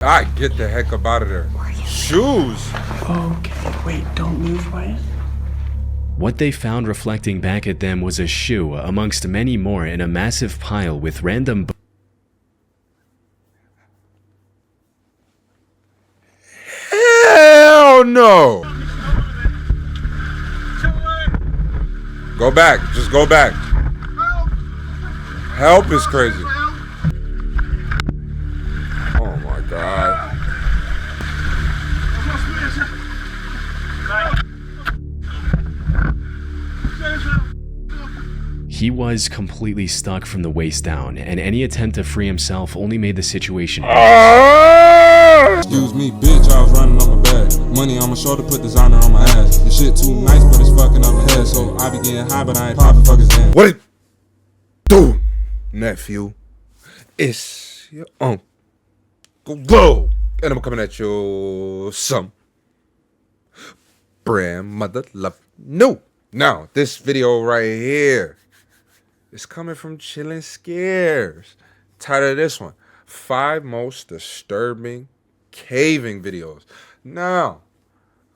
Get the heck up out of there. Shoes! Okay, wait, don't move, Wyatt. What they found reflecting back at them was a shoe amongst many more in a massive pile with random Hell no! Go back. Just go back. Help is crazy. Oh my God. He was completely stuck from the waist down, and any attempt to free himself only made the situation worse. Excuse me, bitch, I was running on my back. Money on my shoulder, put designer on my ass. This shit too nice, but it's fucking up my head. So I be getting high, but I ain't popping fuckers in. What it do, nephew? It's your uncle Glow, and I'm coming at you some brand mother love no. Now, this video right here is coming from Chillin' Scares. Title of this one: 5 most disturbing caving videos. Now,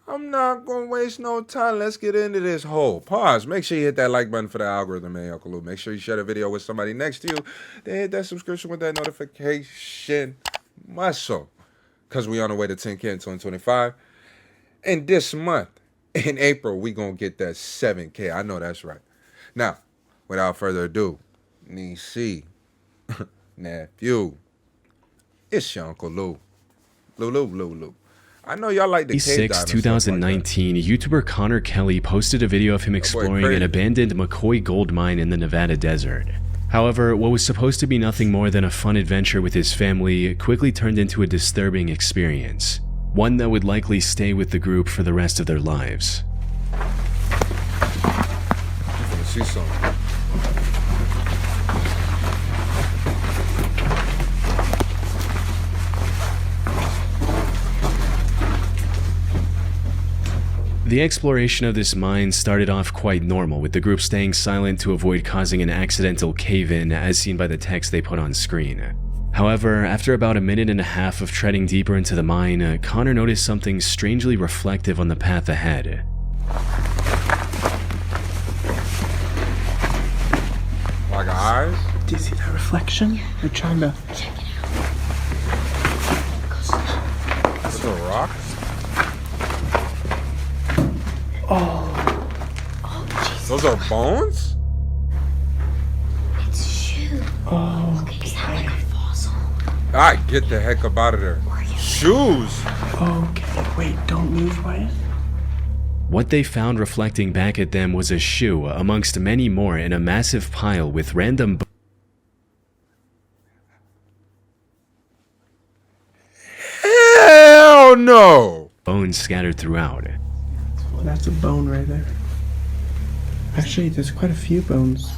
I'm not gonna waste no time. Let's get into this whole. Pause. Make sure you hit that like button for the algorithm, man, Uncle Lou. Make sure you share the video with somebody next to you. Then hit that subscription with that notification muscle. Because we on the way to 10K in 2025. And this month, in April, we gonna get that 7K. I know that's right. Now, without further ado, niece, nephew, it's your Uncle Lou. Lou. I know y'all like the cave diving 2019, like YouTuber Connor Kelly posted a video of him exploring an abandoned McCoy gold mine in the Nevada desert. However, what was supposed to be nothing more than a fun adventure with his family quickly turned into a disturbing experience. One that would likely stay with the group for the rest of their lives. I'm gonna see something. The exploration of this mine started off quite normal, with the group staying silent to avoid causing an accidental cave-in, as seen by the text they put on screen. However, after about a minute and a half of treading deeper into the mine, Connor noticed something strangely reflective on the path ahead. Like eyes? Do you see that reflection? They're trying to... Check it out. That's a rock? Oh, Jesus. Those are bones? It's shoe. Oh, Is that like a fossil? Get the heck up out of there. Shoes! okay, wait, don't move, Wyatt. What they found reflecting back at them was a shoe amongst many more in a massive pile with random Hell no! bones scattered throughout. That's a bone right there. Actually, there's quite a few bones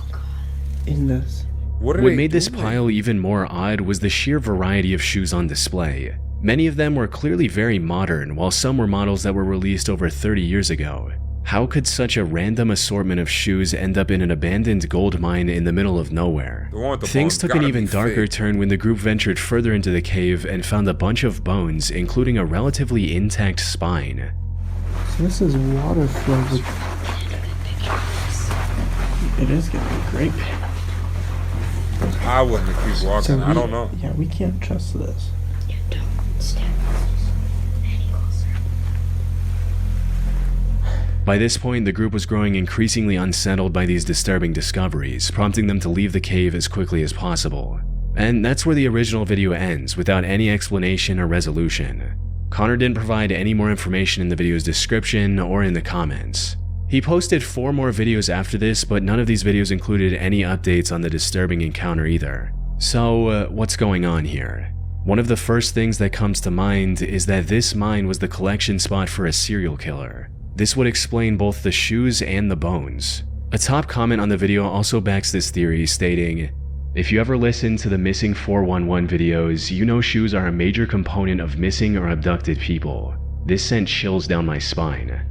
in this. What made this pile even more odd was the sheer variety of shoes on display. Many of them were clearly very modern, while some were models that were released over 30 years ago. How could such a random assortment of shoes end up in an abandoned gold mine in the middle of nowhere? Things took an even darker turn when the group ventured further into the cave and found a bunch of bones, including a relatively intact spine. So this is water flow. It is gonna be great. I wouldn't keep walking. I don't know. Yeah, we can't trust this. You don't stand any closer. By this point, the group was growing increasingly unsettled by these disturbing discoveries, prompting them to leave the cave as quickly as possible. And that's where the original video ends, without any explanation or resolution. Connor didn't provide any more information in the video's description or in the comments. He posted 4 more videos after this, but none of these videos included any updates on the disturbing encounter either. So, what's going on here? One of the first things that comes to mind is that this mine was the collection spot for a serial killer. This would explain both the shoes and the bones. A top comment on the video also backs this theory, stating, "If you ever listen to the Missing 411 videos, you know shoes are a major component of missing or abducted people. This sent chills down my spine."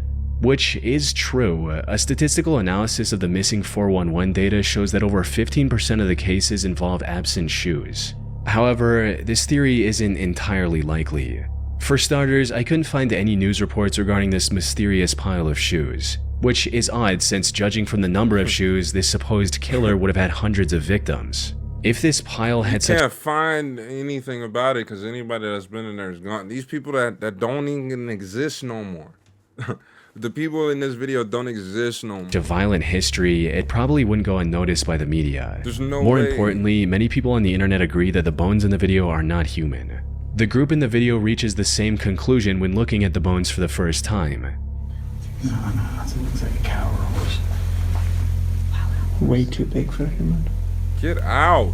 Which is true. A statistical analysis of the Missing 411 data shows that over 15% of the cases involve absent shoes. However, this theory isn't entirely likely. For starters, I couldn't find any news reports regarding this mysterious pile of shoes, which is odd since judging from the number of shoes, this supposed killer would have had hundreds of victims. If this pile had such— Can't find anything about it because anybody that's been in there is gone. These people that don't even exist no more. The people in this video don't exist no more. a violent history, it probably wouldn't go unnoticed by the media. There's no More way. importantly, many people on the internet agree that the bones in the video are not human. The group in the video reaches the same conclusion when looking at the bones for the first time. No, it looks like a cow or a horse. Way too big for a human. Get out.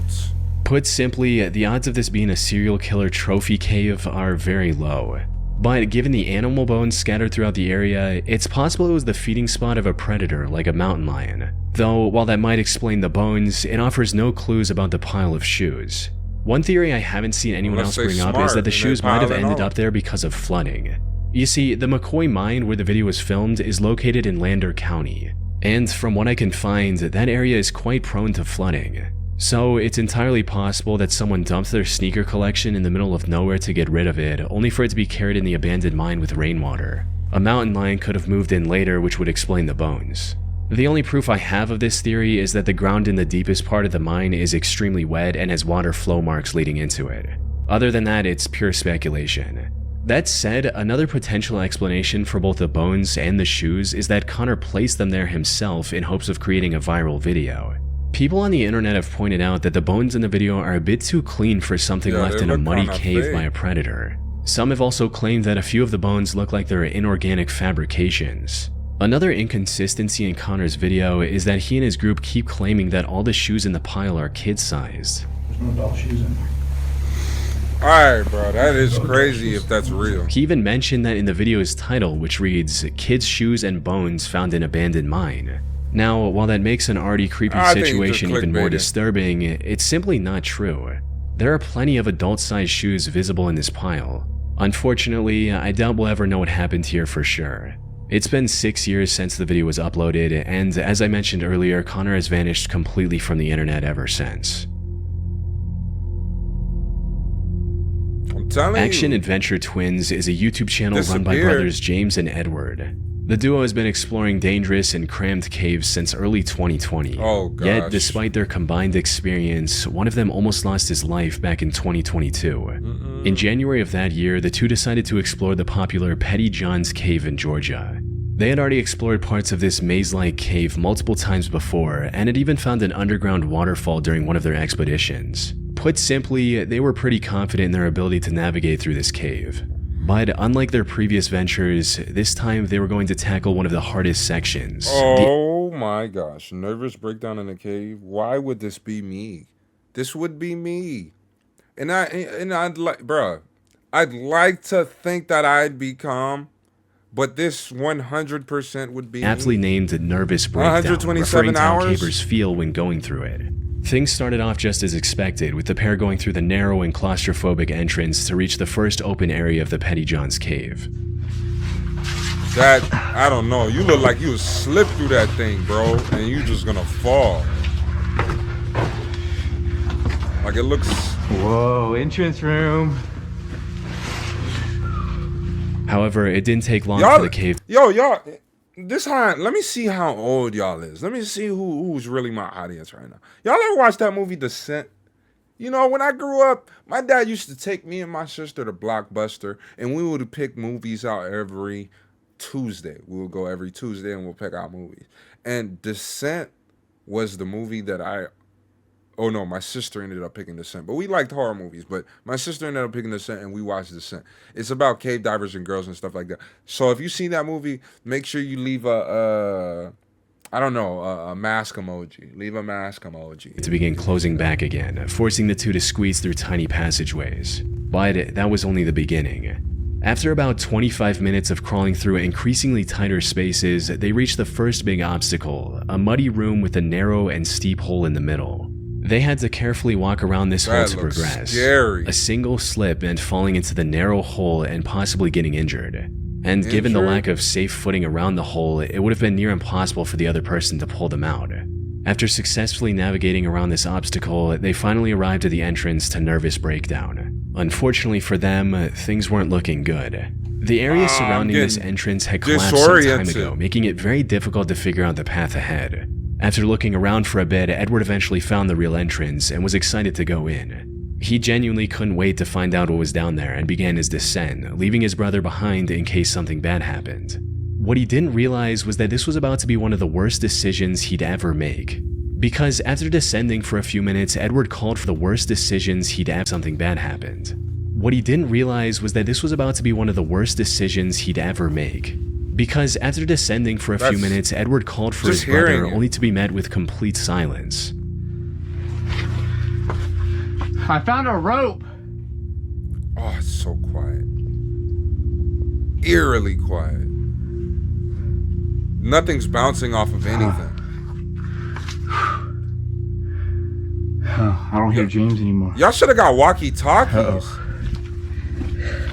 Put simply, the odds of this being a serial killer trophy cave are very low. But given the animal bones scattered throughout the area, it's possible it was the feeding spot of a predator like a mountain lion. Though, while that might explain the bones, it offers no clues about the pile of shoes. One theory I haven't seen anyone else bring up is that the shoes might have ended up there because of flooding. You see, the McCoy mine where the video was filmed is located in Lander County, and from what I can find, that area is quite prone to flooding. So it's entirely possible that someone dumped their sneaker collection in the middle of nowhere to get rid of it, only for it to be carried in the abandoned mine with rainwater. A mountain lion could have moved in later, which would explain the bones. The only proof I have of this theory is that the ground in the deepest part of the mine is extremely wet and has water flow marks leading into it. Other than that, it's pure speculation. That said, another potential explanation for both the bones and the shoes is that Connor placed them there himself in hopes of creating a viral video. People on the internet have pointed out that the bones in the video are a bit too clean for something left in a muddy cave by a predator. Some have also claimed that a few of the bones look like they're inorganic fabrications. Another inconsistency in Connor's video is that he and his group keep claiming that all the shoes in the pile are kid-sized. There's no doll shoes in there. Alright, bro, that is crazy if that's real. He even mentioned that in the video's title, which reads, "Kids' Shoes and Bones Found in Abandoned Mine." Now, while that makes an already creepy situation even more disturbing, it's simply not true. There are plenty of adult-sized shoes visible in this pile. Unfortunately, I doubt we'll ever know what happened here for sure. It's been 6 years since the video was uploaded, and as I mentioned earlier, Connor has vanished completely from the internet ever since. I'm telling you. Action Adventure Twins is a YouTube channel run by brothers James and Edward. The duo has been exploring dangerous and crammed caves since early 2020. Oh, gosh. Yet, despite their combined experience, one of them almost lost his life back in 2022. In January of that year, the two decided to explore the popular Petty John's Cave in Georgia. They had already explored parts of this maze-like cave multiple times before, and had even found an underground waterfall during one of their expeditions. Put simply, they were pretty confident in their ability to navigate through this cave. But unlike their previous ventures, this time they were going to tackle one of the hardest sections. Oh my gosh, nervous breakdown in the cave. Why would this be me? This would be me. And I'd like, bruh, I'd like to think that I'd be calm, but this 100% would be aptly me. named Nervous Breakdown, 127 referring to how hours? cavers feel when going through it. Things started off just as expected, with the pair going through the narrow and claustrophobic entrance to reach the first open area of the Petty John's Cave. That, I don't know, you look like you would slip through that thing, bro, and you just gonna fall. Like it looks... Whoa, entrance room. However, it didn't take long for the cave. Yo, y'all, this how, let me see how old y'all is. Let me see who's really my audience right now. Y'all ever watch that movie Descent? You know, when I grew up, my dad used to take me and my sister to Blockbuster, and we would pick movies out every Tuesday. We would go every Tuesday and we'll pick out movies. And Descent was the movie that oh no, my sister ended up picking Descent. But we liked horror movies, but my sister ended up picking Descent and we watched Descent. It's about cave divers and girls and stuff like that. So if you see that movie, make sure you leave a mask emoji. Leave a mask emoji. To begin closing back again, forcing the two to squeeze through tiny passageways. But that was only the beginning. After about 25 minutes of crawling through increasingly tighter spaces, they reached the first big obstacle, a muddy room with a narrow and steep hole in the middle. They had to carefully walk around this hole to progress. Scary. A single slip and falling into the narrow hole and possibly getting injured. And given the lack of safe footing around the hole, it would have been near impossible for the other person to pull them out. After successfully navigating around this obstacle, they finally arrived at the entrance to Nervous Breakdown. Unfortunately for them, things weren't looking good. The area surrounding this entrance had collapsed some time ago, making it very difficult to figure out the path ahead. After looking around for a bit, Edward eventually found the real entrance and was excited to go in. He genuinely couldn't wait to find out what was down there and began his descent, leaving his brother behind in case something bad happened. What he didn't realize was that this was about to be one of the worst decisions he'd ever make. Because after descending for a few minutes, Edward called for the worst decisions he'd ever something bad happened. What he didn't realize was that this was about to be one of the worst decisions he'd ever make. Because after descending for a few minutes, Edward called for his brother only to be met with complete silence. I found a rope. Oh, it's so quiet. Eerily quiet. Nothing's bouncing off of anything. Oh, I don't hear James anymore. Y'all should have got walkie-talkies.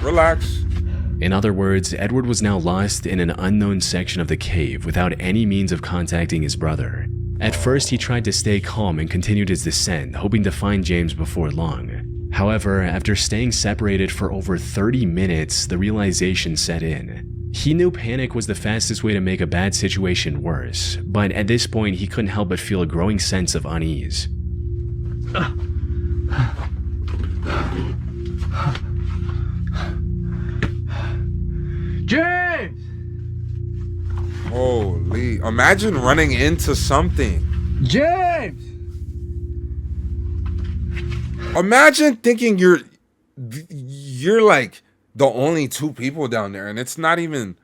Relax. In other words, Edward was now lost in an unknown section of the cave without any means of contacting his brother. At first, he tried to stay calm and continued his descent, hoping to find James before long. However, after staying separated for over 30 minutes, the realization set in. He knew panic was the fastest way to make a bad situation worse, but at this point he couldn't help but feel a growing sense of unease. James! Holy, imagine running into something. James! Imagine thinking you're like the only two people down there, and it's not even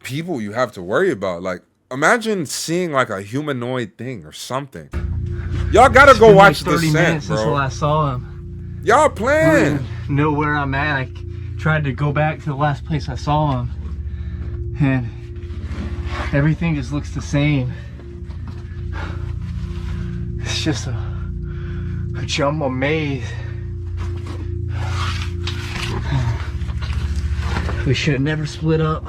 people you have to worry about. Like, imagine seeing like a humanoid thing or something. Y'all gotta go watch the 30 Descent, minutes since the bro. last saw him. Y'all I playing? don't know where I'm at. I tried to go back to the last place I saw him, and everything just looks the same. It's just a jumble maze. We should have never split up.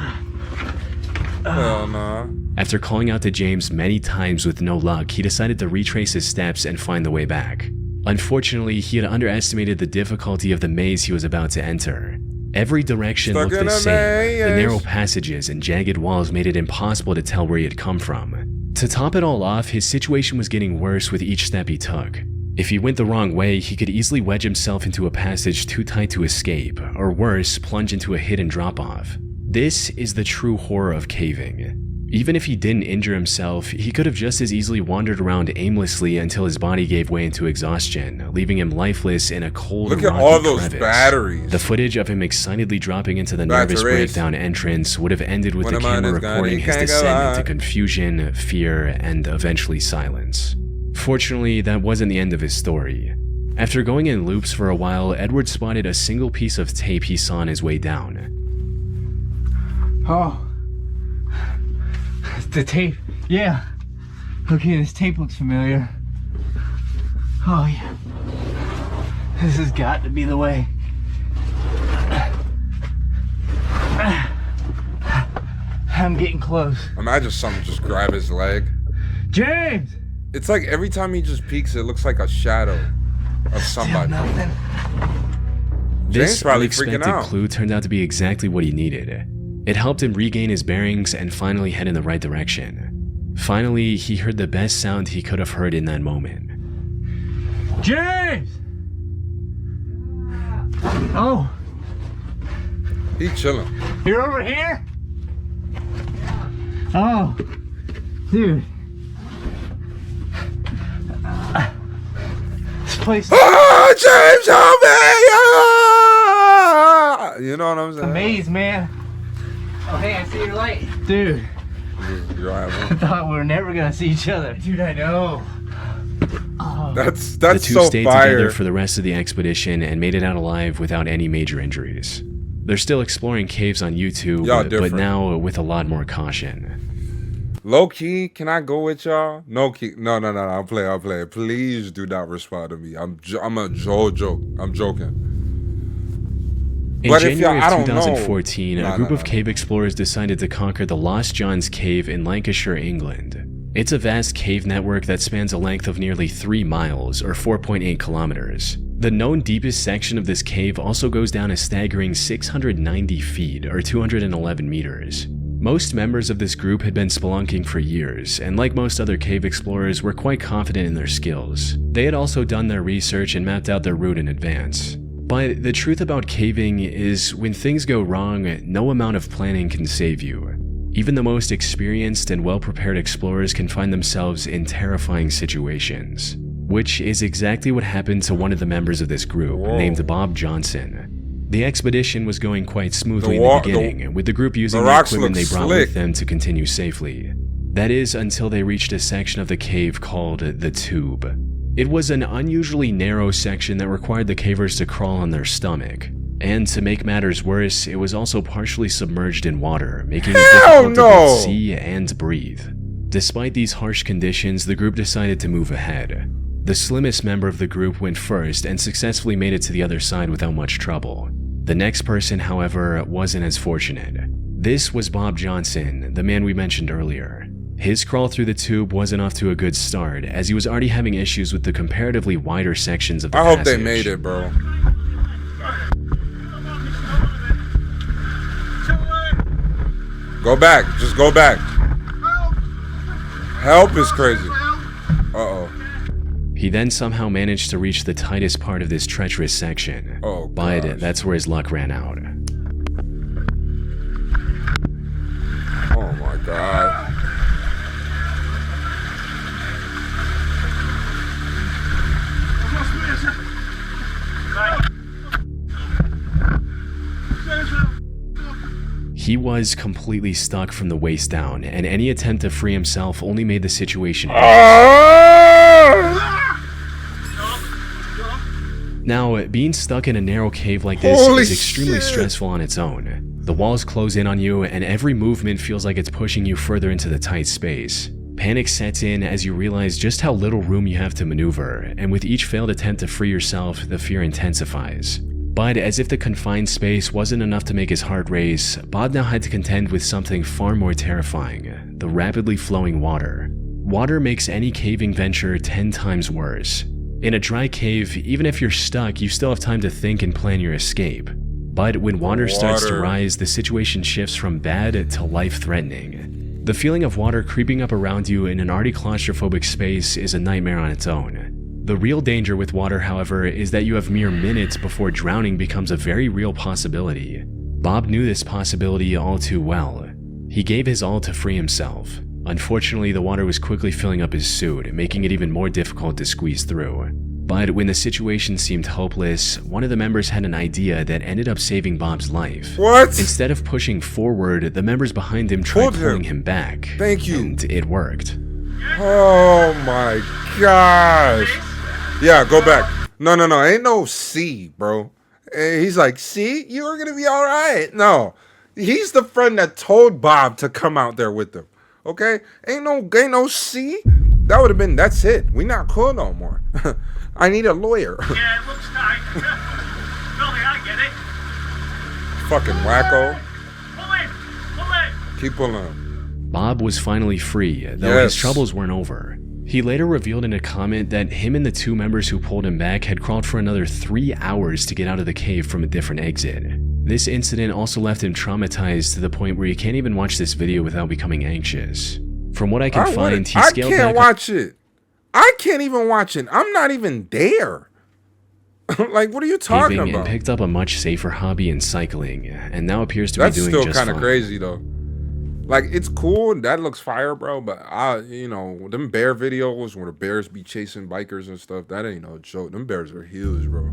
Hell nah. After calling out to James many times with no luck, he decided to retrace his steps and find the way back. Unfortunately, he had underestimated the difficulty of the maze he was about to enter. Every direction looked the same. The narrow passages and jagged walls made it impossible to tell where he had come from. To top it all off, his situation was getting worse with each step he took. If he went the wrong way, he could easily wedge himself into a passage too tight to escape, or worse, plunge into a hidden drop-off. This is the true horror of caving. Even if he didn't injure himself, he could have just as easily wandered around aimlessly until his body gave way into exhaustion, leaving him lifeless in a cold, Look at rocky all those crevice. batteries. The footage of him excitedly dropping into the Nervous Breakdown entrance would have ended with the camera recording his descent into confusion, fear, and eventually silence. Fortunately, that wasn't the end of his story. After going in loops for a while, Edward spotted a single piece of tape he saw on his way down. Oh. The tape. Yeah. Okay, this tape looks familiar. Oh, yeah. This has got to be the way. I'm getting close. Imagine someone just grab his leg. James! It's like every time he just peeks, it looks like a shadow of somebody. Nothing. This probably freaking unexpected out. clue turned out to be exactly what he needed. It helped him regain his bearings and finally head in the right direction. Finally, he heard the best sound he could have heard in that moment. James! Oh, He chilling. you're over here? Oh, dude. This place is Oh, James, help me! You know what I'm a saying? maze, man. Oh, hey, I see your light. Dude, You're right. I thought we were never gonna see each other. Dude, I know. That's The two so stayed fire. together for the rest of the expedition and made it out alive without any major injuries. They're still exploring caves on YouTube, Y'all but different. now with a lot more caution. Low key, can I go with y'all? No key. No. I'll play. Please do not respond to me. I'm a joke. I'm joking. In But if January y'all- I of don't know. 2014, a group of cave explorers decided to conquer the Lost John's Cave in Lancashire, England. It's a vast cave network that spans a length of nearly 3 miles or 4.8 kilometers. The known deepest section of this cave also goes down a staggering 690 feet or 211 meters. Most members of this group had been spelunking for years, and like most other cave explorers, were quite confident in their skills. They had also done their research and mapped out their route in advance. But the truth about caving is, when things go wrong, no amount of planning can save you. Even the most experienced and well-prepared explorers can find themselves in terrifying situations. Which is exactly what happened to one of the members of this group, named Bob Johnson. The expedition was going quite smoothly in the beginning, with the group using the equipment they brought with them to continue safely. That is, until they reached a section of the cave called the Tube. It was an unusually narrow section that required the cavers to crawl on their stomach. And to make matters worse, it was also partially submerged in water, making it difficult to both see and breathe. Despite these harsh conditions, the group decided to move ahead. The slimmest member of the group went first and successfully made it to the other side without much trouble. The next person, however, wasn't as fortunate. This was Bob Johnson, the man we mentioned earlier. His crawl through the tube wasn't off to a good start, as he was already having issues with the comparatively wider sections of the passage. I hope they made it, bro. Go back. Just go back. Help is crazy. Uh-oh. He then somehow managed to reach the tightest part of this treacherous section, but that's where his luck ran out. Oh my god. He was completely stuck from the waist down, and any attempt to free himself only made the situation worse. Now, being stuck in a narrow cave like this is extremely stressful on its own. The walls close in on you, and every movement feels like it's pushing you further into the tight space. Panic sets in as you realize just how little room you have to maneuver, and with each failed attempt to free yourself, the fear intensifies. But as if the confined space wasn't enough to make his heart race, Bob now had to contend with something far more terrifying: the rapidly flowing water. Water makes any caving venture 10 times worse. In a dry cave, even if you're stuck, you still have time to think and plan your escape. But when water starts to rise, the situation shifts from bad to life-threatening. The feeling of water creeping up around you in an already claustrophobic space is a nightmare on its own. The real danger with water, however, is that you have mere minutes before drowning becomes a very real possibility. Bob knew this possibility all too well. He gave his all to free himself. Unfortunately, the water was quickly filling up his suit, making it even more difficult to squeeze through. But when the situation seemed hopeless, one of the members had an idea that ended up saving Bob's life. What? Instead of pushing forward, the members behind him tried pulling him back. Thank you. And it worked. Oh my gosh. Yeah, go back. No. Ain't no C, bro. He's like, see, you're gonna be all right. No, he's the friend that told Bob to come out there with him. Okay, ain't no C. That would have been. That's it. We not cool no more. I need a lawyer. Yeah, it looks tight. Billy, I get it. Fucking wacko. Pull in. Keep pulling. Bob was finally free, though his troubles weren't over. He later revealed in a comment that him and the 2 members who pulled him back had crawled for another 3 hours to get out of the cave from a different exit. This incident also left him traumatized to the point where he can't even watch this video without becoming anxious. From what I can find, he scaled back. I can't watch it. I can't even watch it. I'm not even there. Like, what are you talking about? And picked up a much safer hobby in cycling, and now appears to be doing just fine. That's still kind of crazy, though. Like, it's cool, that looks fire, bro, but you know, them bear videos where the bears be chasing bikers and stuff, that ain't no joke. Them bears are huge, bro.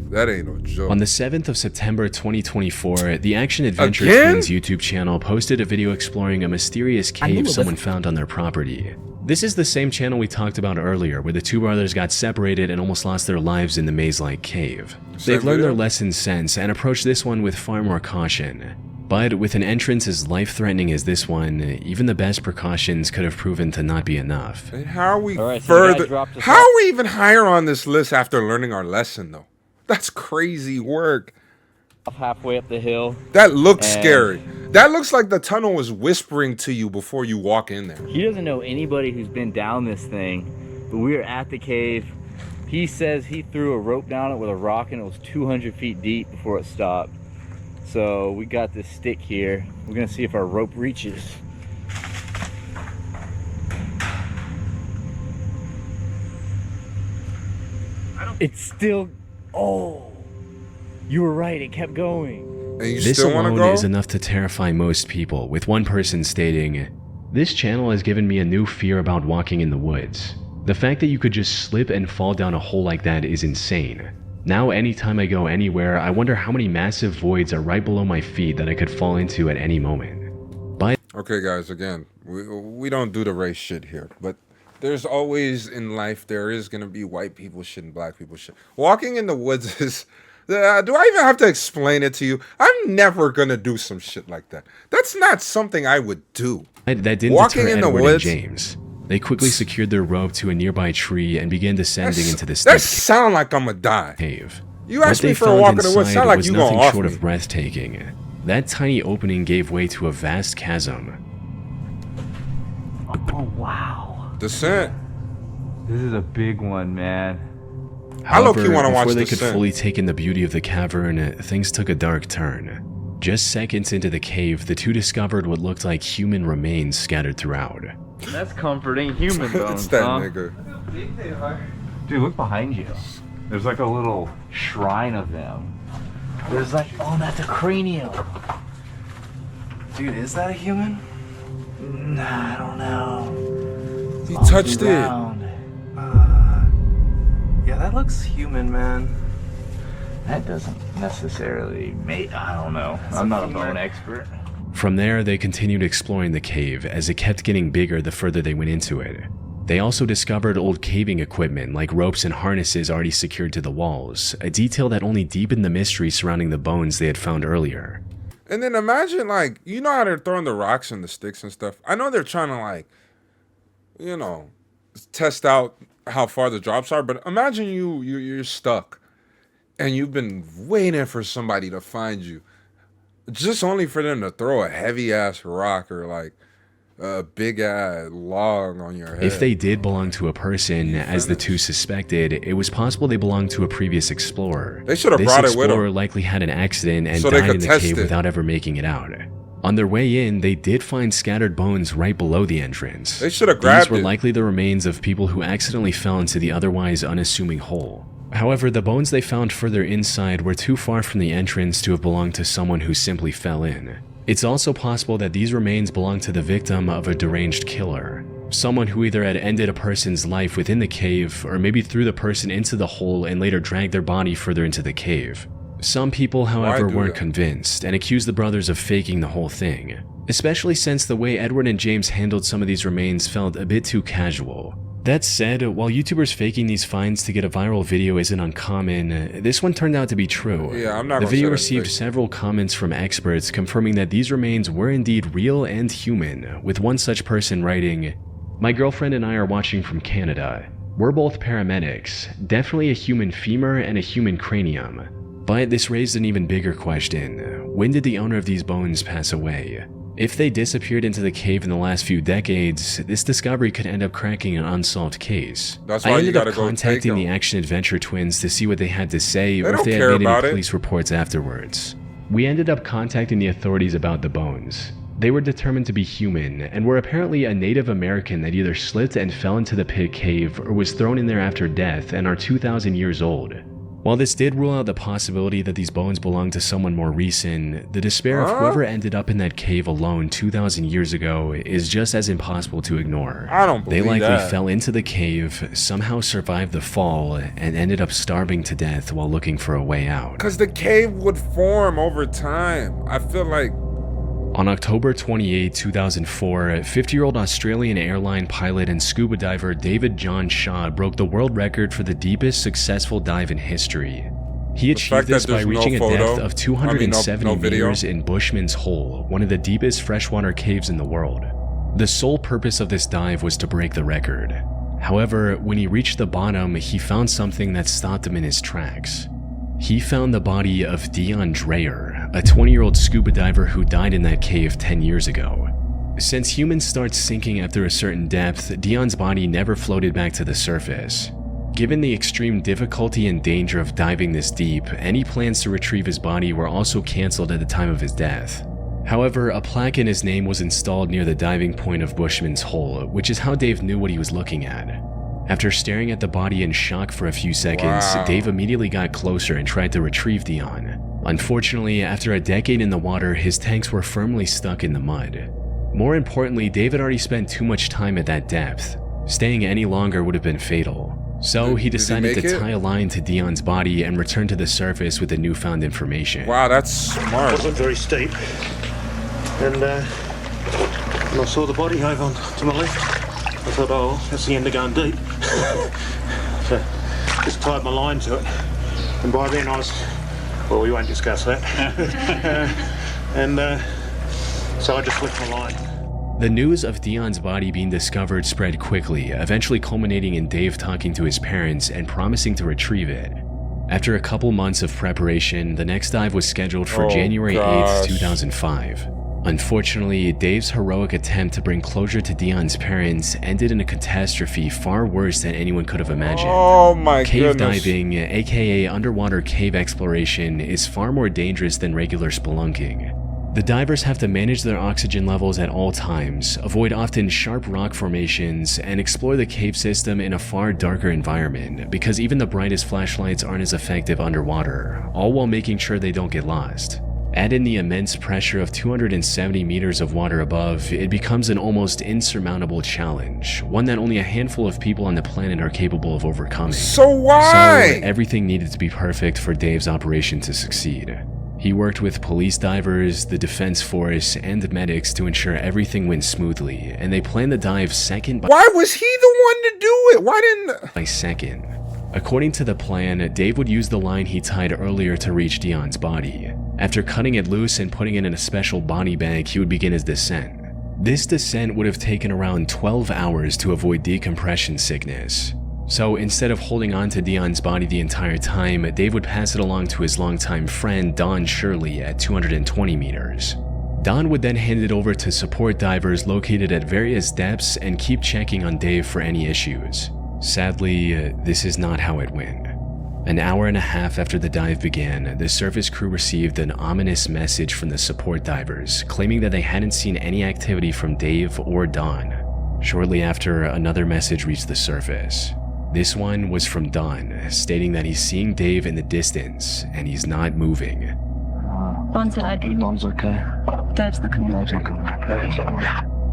That ain't no joke. On the 7th of September 2024, the Action Adventure Twins YouTube channel posted a video exploring a mysterious cave someone found on their property. This is the same channel we talked about earlier, where the 2 brothers got separated and almost lost their lives in the maze-like cave. They've learned their lessons since and approached this one with far more caution. But with an entrance as life-threatening as this one, even the best precautions could have proven to not be enough. And how are we how are we even higher on this list after learning our lesson, though? That's crazy work. Halfway up the hill. That looks scary. That looks like the tunnel was whispering to you before you walk in there. He doesn't know anybody who's been down this thing, but we were at the cave. He says he threw a rope down it with a rock and it was 200 feet deep before it stopped. So we got this stick here. We're gonna see if our rope reaches. It's still, oh, you were right, it kept going. And you This still want to alone go? is enough to terrify most people, with one person stating, "This channel has given me a new fear about walking in the woods. The fact that you could just slip and fall down a hole like that is insane. Now anytime I go anywhere, I wonder how many massive voids are right below my feet that I could fall into at any moment." Okay, guys, again, we don't do the race shit here, but there's always in life, there is going to be white people shit and black people shit. Walking in the woods is... do I even have to explain it to you? I'm never going to do some shit like that. That's not something I would do. That didn't Walking deter in the Edward woods- and James. They quickly secured their rope to a nearby tree and began descending into the That steep sound like I'm gonna die. cave. You What asked they me for a found walk in the woods. inside Sound like was you gonna nothing off short me. of breathtaking. That tiny opening gave way to a vast chasm. Oh, wow. Descent. This is a big one, man. I low-key However, wanna watch before they could Descent. fully take in the beauty of the cavern, things took a dark turn. Just seconds into the cave, the two discovered what looked like human remains scattered throughout. That's comforting. Human bones, It's that huh? nigga. Dude, look behind you. There's like a little shrine of them. There's like, oh, that's a cranium. Dude, is that a human? Nah, I don't know. He touched it. Round. Yeah, that looks human, man. That doesn't necessarily make, I don't know. I'm not a bone expert. From there, they continued exploring the cave as it kept getting bigger the further they went into it. They also discovered old caving equipment like ropes and harnesses already secured to the walls, a detail that only deepened the mystery surrounding the bones they had found earlier. And then imagine, like, you know how they're throwing the rocks and the sticks and stuff? I know they're trying to, like, you know, test out how far the drops are, but imagine you're stuck and you've been waiting for somebody to find you, just only for them to throw a heavy-ass rock or, like, a big-ass log on your head. If they did belong to a person, as the two suspected, it was possible they belonged to a previous explorer. They should have This brought it with explorer them. likely had an accident and So they died could in the test cave it. without ever making it out. On their way in, they did find scattered bones right below the entrance. They should have These grabbed were it. likely the remains of people who accidentally fell into the otherwise unassuming hole. However, the bones they found further inside were too far from the entrance to have belonged to someone who simply fell in. It's also possible that these remains belonged to the victim of a deranged killer. Someone who either had ended a person's life within the cave, or maybe threw the person into the hole and later dragged their body further into the cave. Some people, however, do weren't that? convinced and accused the brothers of faking the whole thing, especially since the way Edward and James handled some of these remains felt a bit too casual. That said, while YouTubers faking these finds to get a viral video isn't uncommon, this one turned out to be true. Yeah, I'm not The gonna video say that's received fake. several comments from experts confirming that these remains were indeed real and human, with one such person writing, "My girlfriend and I are watching from Canada. We're both paramedics, definitely a human femur and a human cranium. But this raised an even bigger question. When did the owner of these bones pass away? If they disappeared into the cave in the last few decades, this discovery could end up cracking an unsolved case." That's I why you ended up gotta go take contacting the them. action-adventure twins to see what they had to say or if don't they had care made about any it. police reports afterwards. We ended up contacting the authorities about the bones. They were determined to be human and were apparently a Native American that either slipped and fell into the pit cave or was thrown in there after death and are 2,000 years old. While this did rule out the possibility that these bones belonged to someone more recent, the despair of whoever ended up in that cave alone 2,000 years ago is just as impossible to ignore. I don't They believe likely that. fell into the cave, somehow survived the fall, and ended up starving to death while looking for a way out. Because the cave would form over time. I feel like... On October 28, 2004, 50-year-old Australian airline pilot and scuba diver David John Shaw broke the world record for the deepest successful dive in history. He fact achieved this that by there's no reaching a depth photo, of 270 no video. meters in Bushman's Hole, one of the deepest freshwater caves in the world. The sole purpose of this dive was to break the record. However, when he reached the bottom, he found something that stopped him in his tracks. He found the body of Dion Dreyer, a 20-year-old scuba diver who died in that cave 10 years ago. Since humans start sinking after a certain depth, Dion's body never floated back to the surface. Given the extreme difficulty and danger of diving this deep, any plans to retrieve his body were also cancelled at the time of his death. However, a plaque in his name was installed near the diving point of Bushman's hole, which is how Dave knew what he was looking at. After staring at the body in shock for a few seconds, Dave immediately got closer and tried to retrieve Dion. Unfortunately, after a decade in the water, his tanks were firmly stuck in the mud. More importantly, Dave had already spent too much time at that depth. Staying any longer would have been fatal. So he decided to tie a line to Dion's body and return to the surface with the newfound information. Wow, that's smart. It wasn't very steep. And when I saw the body over to my left, I thought, oh, that's the end of going deep. So just tied my line to it. And by then I was, well, we won't discuss that. So I just left my line. The news of Dion's body being discovered spread quickly, eventually culminating in Dave talking to his parents and promising to retrieve it. After a couple months of preparation, the next dive was scheduled for January 8th, 2005. Unfortunately, Dave's heroic attempt to bring closure to Dion's parents ended in a catastrophe far worse than anyone could have imagined. Oh my Cave goodness. diving, aka underwater cave exploration, is far more dangerous than regular spelunking. The divers have to manage their oxygen levels at all times, avoid often sharp rock formations, and explore the cave system in a far darker environment because even the brightest flashlights aren't as effective underwater, all while making sure they don't get lost. Add in the immense pressure of 270 meters of water above, it becomes an almost insurmountable challenge, one that only a handful of people on the planet are capable of overcoming. So why? So everything needed to be perfect for Dave's operation to succeed. He worked with police divers, the defense force, and medics to ensure everything went smoothly, and they planned the dive second by Why was he the one to do it? Why didn't... second. According to the plan, Dave would use the line he tied earlier to reach Dion's body. After cutting it loose and putting it in a special body bag, he would begin his descent. This descent would have taken around 12 hours to avoid decompression sickness. So instead of holding on to Dion's body the entire time, Dave would pass it along to his longtime friend Don Shirley at 220 meters. Don would then hand it over to support divers located at various depths and keep checking on Dave for any issues. Sadly, this is not how it went. An hour and a half after the dive began, the surface crew received an ominous message from the support divers, claiming that they hadn't seen any activity from Dave or Don. Shortly after, another message reached the surface. This one was from Don, stating that he's seeing Dave in the distance, and he's not moving. Don said Don's okay. Dave's not coming.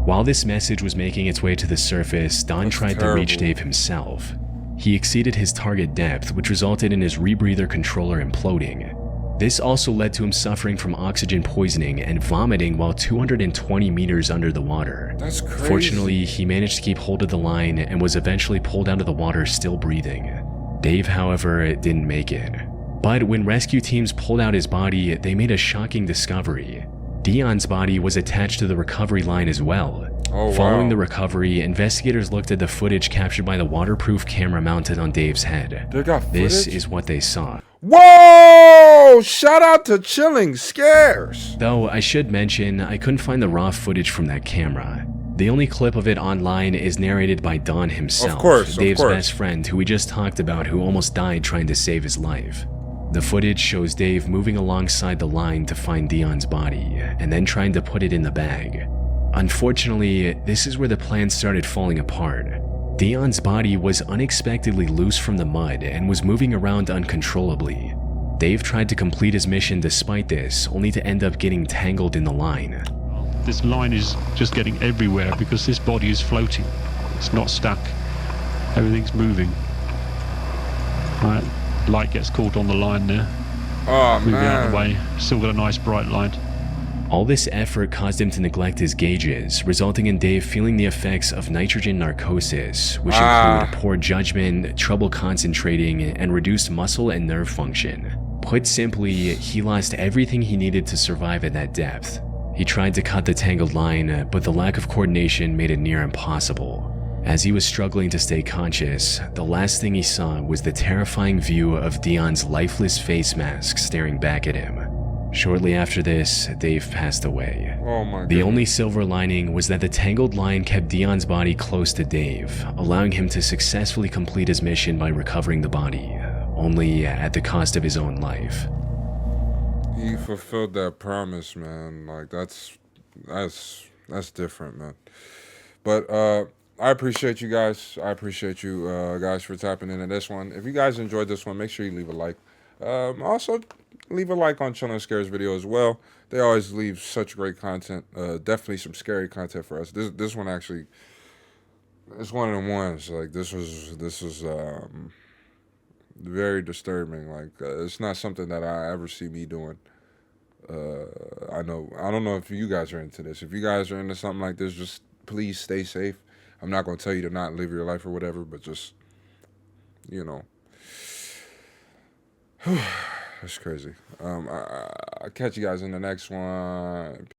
While this message was making its way to the surface, Don tried to reach Dave himself. He exceeded his target depth, which resulted in his rebreather controller imploding. This also led to him suffering from oxygen poisoning and vomiting while 220 meters under the water. That's crazy. Fortunately, he managed to keep hold of the line and was eventually pulled out of the water still breathing. Dave, however, didn't make it. But when rescue teams pulled out his body, they made a shocking discovery. Dion's body was attached to the recovery line as well. Oh, Following wow. the recovery, investigators looked at the footage captured by the waterproof camera mounted on Dave's head. They got This footage? is what they saw. Whoa! Shout out to Chilling Scares. Though I should mention, I couldn't find the raw footage from that camera. The only clip of it online is narrated by Don himself, Of course. Dave's best friend who we just talked about, who almost died trying to save his life. The footage shows Dave moving alongside the line to find Dion's body, and then trying to put it in the bag. Unfortunately, this is where the plan started falling apart. Dion's body was unexpectedly loose from the mud and was moving around uncontrollably. Dave tried to complete his mission despite this, only to end up getting tangled in the line. This line is just getting everywhere because this body is floating. It's not stuck. Everything's moving. Right, light gets caught on the line there. Oh, Moving out of the man. way. Still got a nice bright light. All this effort caused him to neglect his gauges, resulting in Dave feeling the effects of nitrogen narcosis, which include poor judgment, trouble concentrating, and reduced muscle and nerve function. Put simply, he lost everything he needed to survive at that depth. He tried to cut the tangled line, but the lack of coordination made it near impossible. As he was struggling to stay conscious, the last thing he saw was the terrifying view of Dion's lifeless face mask staring back at him. Shortly after this, Dave passed away. Oh my god. The only silver lining was that the tangled line kept Dion's body close to Dave, allowing him to successfully complete his mission by recovering the body, only at the cost of his own life. He fulfilled that promise, man. Like that's different, man. But I appreciate you guys. I appreciate you guys for tapping into this one. If you guys enjoyed this one, make sure you leave a like. Also, leave a like on Chillin' Scares video as well. They always leave such great content. Definitely some scary content for us. This one actually, it's one of the ones. Like this was very disturbing. Like it's not something that I ever see me doing. I don't know if you guys are into this. If you guys are into something like this, just please stay safe. I'm not gonna tell you to not live your life or whatever, but just, you know, that's crazy. I'll catch you guys in the next one.